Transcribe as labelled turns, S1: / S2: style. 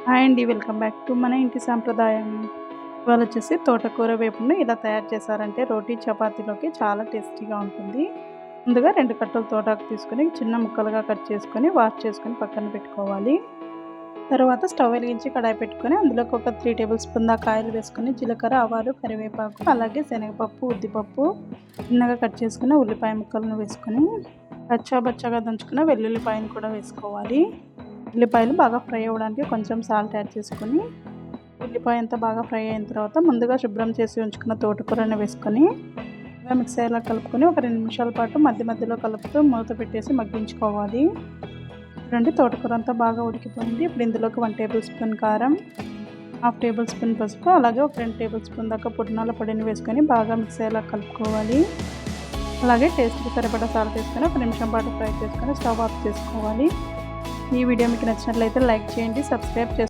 S1: Hi అండి. Welcome back to మన ఇంటి సాంప్రదాయం. ఇవాళ వచ్చేసి తోటకూర వేపుడుని ఇలా తయారు చేశారంటే రోటీ చపాతీలోకి చాలా టేస్టీగా ఉంటుంది. ముందుగా 2 కట్టలు తోటాకు తీసుకొని చిన్న ముక్కలుగా కట్ చేసుకొని వాష్ చేసుకొని పక్కన పెట్టుకోవాలి. తర్వాత స్టవ్ వెలిగించి కడాయి పెట్టుకొని అందులోకి ఒక 3 టేబుల్ స్పూన్ దాకా ఆయిల్ వేసుకొని జీలకర్ర, ఆవాలు, కరివేపాకు, అలాగే శనగపప్పు, ఉద్దిపప్పు, చిన్నగా కట్ చేసుకున్న ఉల్లిపాయ ముక్కలను వేసుకొని కచ్చాబచ్చాగా దంచుకున్న వెల్లుల్లిపాయను కూడా వేసుకోవాలి. ఉల్లిపాయలు బాగా ఫ్రై అవ్వడానికి కొంచెం సాల్ట్ యాడ్ చేసుకొని ఉల్లిపాయ అంతా బాగా ఫ్రై అయిన తర్వాత ముందుగా శుభ్రం చేసి ఉంచుకున్న తోటకూరని వేసుకొని మిక్స్ అయ్యేలా కలుపుకొని ఒక 2 నిమిషాల పాటు మధ్య మధ్యలో కలుపుతూ మూత పెట్టేసి మగ్గించుకోవాలి. చూడండి, తోటకూర అంతా బాగా ఉడికిపోయింది. ఇప్పుడు ఇందులోకి 1 టేబుల్ స్పూన్ కారం, 1/2 టేబుల్ స్పూన్ పసుపు, అలాగే ఒక 2 టేబుల్ స్పూన్ దాకా పుట్నాల పొడిని వేసుకొని బాగా మిక్స్ అయ్యేలా కలుపుకోవాలి. అలాగే టేస్ట్కి సరిపడా సాల్ట్ వేసుకొని ఒక నిమిషం పాటు ఫ్రై చేసుకొని స్టవ్ ఆఫ్ చేసుకోవాలి. ఈ వీడియో మీకు నచ్చినట్లయితే లైక్ చేయండి, సబ్స్క్రైబ్ చేసుకోండి.